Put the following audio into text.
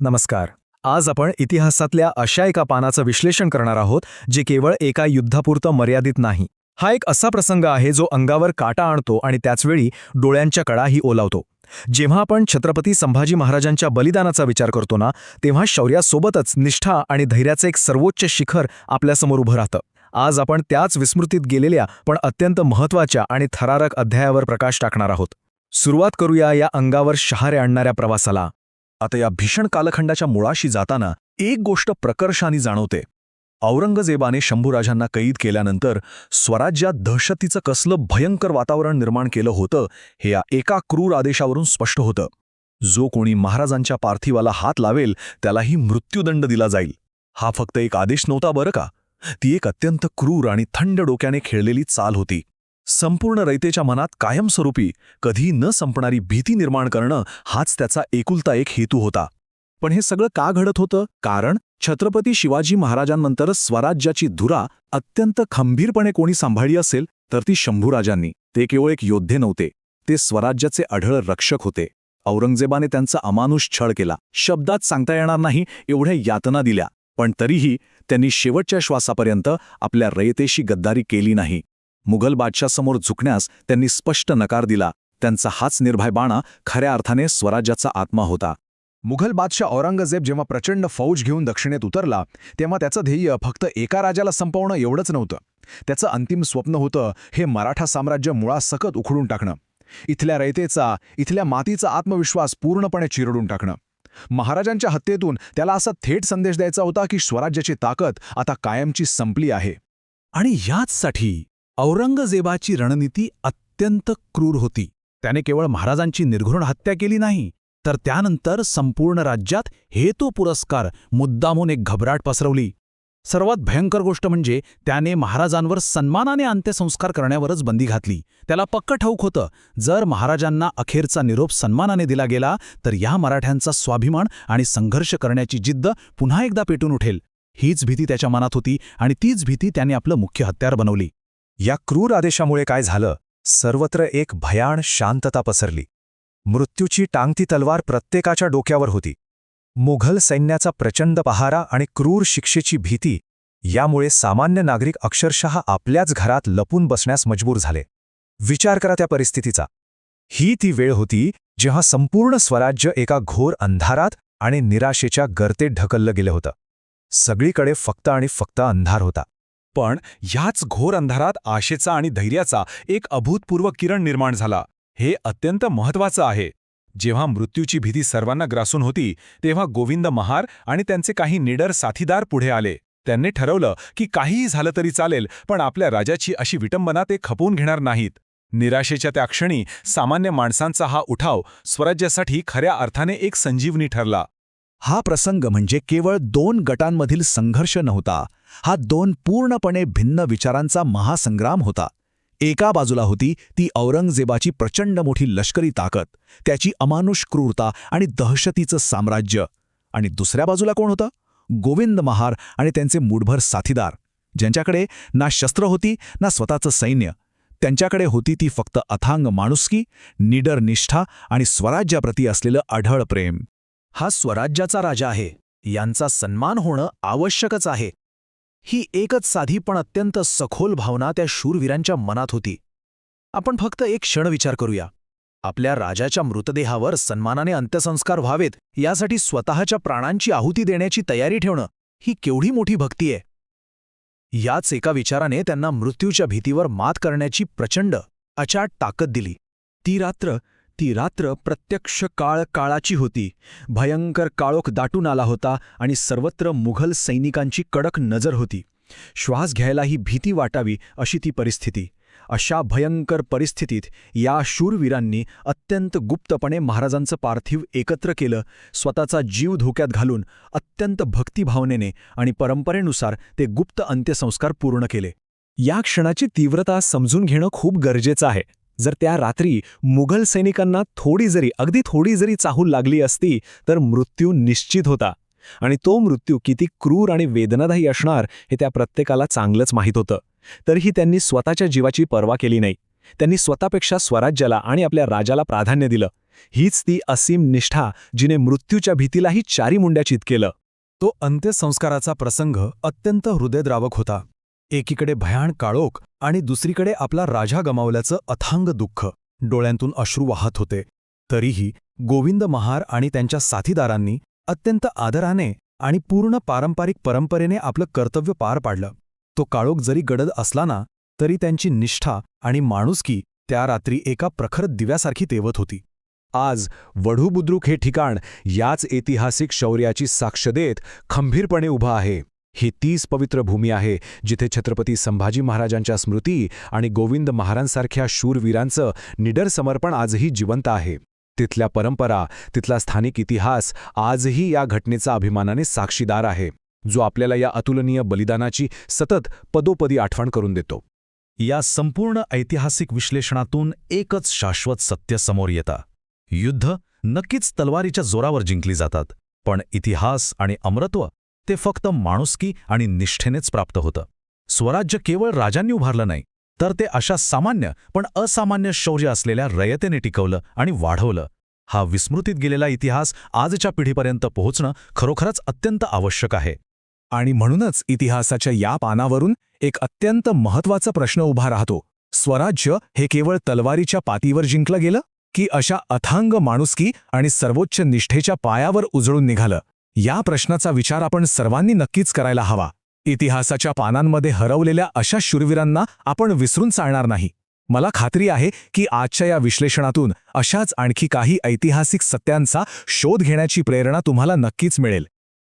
नमस्कार. आज आपण इतिहासातल्या अशा एका पानाचं विश्लेषण करणार आहोत जे केवळ एका युद्धापुरतं मर्यादित नाही. हा एक असा प्रसंग आहे जो अंगावर काटा आणतो आणि त्याचवेळी डोळ्यांच्या कडाही ओलावतो. जेव्हा आपण छत्रपती संभाजी महाराजांच्या बलिदानाचा विचार करतो ना, तेव्हा शौर्यासोबतच निष्ठा आणि धैर्याचं एक सर्वोच्च शिखर आपल्यासमोर उभं राहतं. आज आपण त्याच विस्मृतीत गेलेल्या पण अत्यंत महत्त्वाच्या आणि थरारक अध्यायावर प्रकाश टाकणार आहोत. सुरुवात करूया या अंगावर शहारे आणणाऱ्या प्रवासाला. आता या भीषण कालखंडाच्या मुळाशी जाताना एक गोष्ट प्रकर्षाने जाणवते. औरंगजेबाने शंभूराजांना कैद केल्यानंतर स्वराज्यात दहशतीचं कसलं भयंकर वातावरण निर्माण केलं होतं हे या एका क्रूर आदेशावरून स्पष्ट होतं. जो कोणी महाराजांच्या पार्थिवाला हात लावेल त्यालाही मृत्यूदंड दिला जाईल. हा फक्त एक आदेश नव्हता बरं का, ती एक अत्यंत क्रूर आणि थंड डोक्याने खेळलेली चाल होती. संपूर्ण रयतेच्या मनात कायमस्वरूपी कधी न संपणारी भीती निर्माण करणं हाच त्याचा एकुलता एक हेतू होता. पण हे सगळं का घडत होतं? कारण छत्रपती शिवाजी महाराजांनंतर स्वराज्याची धुरा अत्यंत खंबीरपणे कोणी सांभाळली असेल तर ती शंभूराजांनी. ते केवळ एक योद्धे नव्हते, ते स्वराज्याचे अढळ रक्षक होते. औरंगजेबाने त्यांचा अमानुष छळ केला, शब्दात सांगता येणार नाही एवढ्या यातना दिल्या, पण तरीही त्यांनी शेवटच्या श्वासापर्यंत आपल्या रयतेशी गद्दारी केली नाही. मुघल बादशाहसमोर झुकण्यास त्यांनी स्पष्ट नकार दिला. त्यांचा हाच निर्भय बाणा खऱ्या अर्थाने स्वराज्याचा आत्मा होता. मुघल बादशाह औरंगजेब जेव्हा प्रचंड फौज घेऊन दक्षिणेत उतरला तेव्हा त्याचं ध्येय फक्त एका राजाला संपवणं एवढंच नव्हतं. त्याचं अंतिम स्वप्न होतं हे मराठा साम्राज्य मुळासकट उखडून टाकणं, इथल्या रयतेचा, इथल्या मातीचा आत्मविश्वास पूर्णपणे चिरडून टाकणं. महाराजांच्या हत्येतून त्याला असा थेट संदेश द्यायचा होता की स्वराज्याची ताकद आता कायमची संपली आहे. आणि याचसाठी औरंगजेबाची रणनीती अत्यंत क्रूर होती. त्याने केवळ महाराजांची निर्घृण हत्या केली नाही, तर त्यानंतर संपूर्ण राज्यात हेतू पुरस्कार मुद्दामून एक घबराट पसरवली. सर्वात भयंकर गोष्ट म्हणजे त्याने महाराजांवर सन्मानाने अंत्यसंस्कार करण्यावरच बंदी घातली. त्याला पक्क ठाऊक होतं, जर महाराजांना अखेरचा निरोप सन्मानाने दिला गेला तर या मराठ्यांचा स्वाभिमान आणि संघर्ष करण्याची जिद्द पुन्हा एकदा पेटून उठेल. हीच भीती त्याच्या मनात होती आणि तीच भीती त्याने आपलं मुख्य हत्यार बनवली. या क्रूर आदेशामुळे काय झालं? सर्वत्र एक भयाण शांतता पसरली. मृत्यूची टांगती तलवार प्रत्येकाच्या डोक्यावर होती. मुघल सैन्याचा प्रचंड पहारा आणि क्रूर शिक्षेची भीती यामुळे सामान्य नागरिक अक्षरशः आपल्याच घरात लपून बसण्यास मजबूर झाले. विचार करा त्या परिस्थितीचा. ही ती वेळ होती जेव्हा संपूर्ण स्वराज्य एका घोर अंधारात आणि निराशेच्या गर्तेत ढकललं गेलं होतं. सगळीकडे फक्त आणि फक्त अंधार होता. पण ह्याच घोर अंधारात आशेचा आणि धैर्याचा एक अभूतपूर्व किरण निर्माण झाला. हे अत्यंत महत्त्वाचं आहे. जेव्हा मृत्यूची भीती सर्वांना ग्रासून होती तेव्हा गोविंद महार आणि त्यांचे काही निडर साथीदार पुढे आले. त्यांनी ठरवलं की काहीही झालं तरी चालेल, पण आपल्या राजाची अशी विटंबना ते खपवून घेणार नाहीत. निराशेच्या त्या क्षणी सामान्य माणसांचा हा उठाव स्वराज्यासाठी खऱ्या अर्थाने एक संजीवनी ठरला. हा प्रसंग म्हणजे केवळ दोन गटांमधील संघर्ष नव्हता, हा दोन पूर्णपणे भिन्न विचारांचा महासंग्राम होता. एका बाजूला होती ती औरंगजेबाची प्रचंड मोठी लष्करी ताकद, त्याची अमानुष क्रूरता आणि दहशतीचं साम्राज्य. आणि दुसऱ्या बाजूला कोण होतं? गोविंद महार आणि त्यांचे मूठभर साथीदार, ज्यांच्याकडे ना शस्त्र होती ना स्वतःचं सैन्य. त्यांच्याकडे होती ती फक्त अथांग माणुसकी, निडर निष्ठा आणि स्वराज्याप्रती असलेलं अढळ प्रेम. हा स्वराज्याचा राजा आहे, यांचा सन्मान होणं आवश्यकच आहे. ही एकच साधी पण अत्यंत सखोल भावना त्या शूरवीरांच्या मनात होती. आपण फक्त एक क्षण विचार करूया. आपल्या राजाच्या मृतदेहावर सन्मानाने अंत्यसंस्कार व्हावेत यासाठी स्वतःच्या प्राणांची आहुती देण्याची तयारी ठेवणं, ही केवढी मोठी भक्ती आहे. याच एका विचाराने त्यांना मृत्यूच्या भीतीवर मात करण्याची प्रचंड, अचाट ताकद दिली. ती रात्र प्रत्यक्ष काळाची होती. भयंकर काळोख दाटून आला होता आणि सर्वत्र मुघल सैनिकांची कडक नजर होती. श्वास घ्यायलाही भीती वाटावी अशी ती परिस्थिती. अशा भयंकर परिस्थितीत या शूरवीरांनी अत्यंत गुप्तपणे महाराजांचं पार्थिव एकत्र केलं. स्वतःचा जीव धोक्यात घालून अत्यंत भक्तिभावनेने आणि परंपरेनुसार ते गुप्त अंत्यसंस्कार पूर्ण केले. या क्षणाची तीव्रता समजून घेणं खूप गरजेचं आहे. जर त्या रात्री मुघल सैनिकांना अगदी थोडी जरी चाहूल लागली असती तर मृत्यू निश्चित होता. आणि तो मृत्यू किती क्रूर आणि वेदनादायी असणार हे त्या प्रत्येकाला चांगलंच माहीत होतं. तरीही त्यांनी स्वतःच्या जीवाची पर्वा केली नाही. त्यांनी स्वतःपेक्षा स्वराज्याला आणि आपल्या राजाला प्राधान्य दिलं. हीच ती असीम निष्ठा जिने मृत्यूच्या भीतीलाही चारी मुंड्याचित केलं. तो अंत्यसंस्काराचा प्रसंग अत्यंत हृदयद्रावक होता. एकीकडे भयाण काळोख आणि दुसरीकडे आपला राजा गमावल्याचं अथांग दुःख. डोळ्यांतून अश्रू वाहत होते. तरीही गोविंद महार आणि त्यांच्या साथीदारांनी अत्यंत आदराने आणि पूर्ण पारंपरिक परंपरेने आपलं कर्तव्य पार पाडलं. तो काळोख जरी गडद असला ना, तरी त्यांची निष्ठा आणि माणुसकी त्या रात्री एका प्रखर दिव्यासारखी तेवत होती. आज वढू-बुद्रुक हे ठिकाण याच ऐतिहासिक शौर्याची साक्ष देत खंबीरपणे उभं आहे. ही तीच पवित्र भूमी आहे जिथे छत्रपती संभाजी महाराजांच्या स्मृती आणि गोविंद महारांसारख्या शूरवीरांचं निडर समर्पण आजही जिवंत आहे. तिथल्या परंपरा, तिथला स्थानिक इतिहास आजही या घटनेचा अभिमानाने साक्षीदार आहे, जो आपल्याला या अतुलनीय बलिदानाची सतत पदोपदी आठवण करून देतो. या संपूर्ण ऐतिहासिक विश्लेषणातून एकच शाश्वत सत्य समोर येतं. युद्ध नक्कीच तलवारीच्या जोरावर जिंकली जातात, पण इतिहास आणि अमरत्व ते फक्त माणुसकी आणि निष्ठेनेच प्राप्त होतं. स्वराज्य केवळ राजांनी उभारलं नाही, तर ते अशा सामान्य पण असामान्य शौर्य असलेल्या रयतेने टिकवलं आणि वाढवलं. हा विस्मृतीत गेलेला इतिहास आजच्या पिढीपर्यंत पोहोचणं खरोखरच अत्यंत आवश्यक आहे. आणि म्हणूनच इतिहासाच्या या पानावरून एक अत्यंत महत्त्वाचा प्रश्न उभा राहतो. स्वराज्य हे केवळ तलवारीच्या पातीवर जिंकलं गेलं, की अशा अथांग माणुसकी आणि सर्वोच्च निष्ठेच्या पायावर उजळून निघालं? या प्रश्नाचा विचार आपण सर्वांनी नक्कीच करायला हवा. इतिहासाच्या पानांमध्ये हरवलेल्या अशा शूरवीरांना आपण विसरून चालणार नाही. मला खात्री आहे की आजच्या या विश्लेषणातून अशाच आणखी काही ऐतिहासिक सत्यांचा शोध घेण्याची प्रेरणा तुम्हाला नक्कीच मिळेल.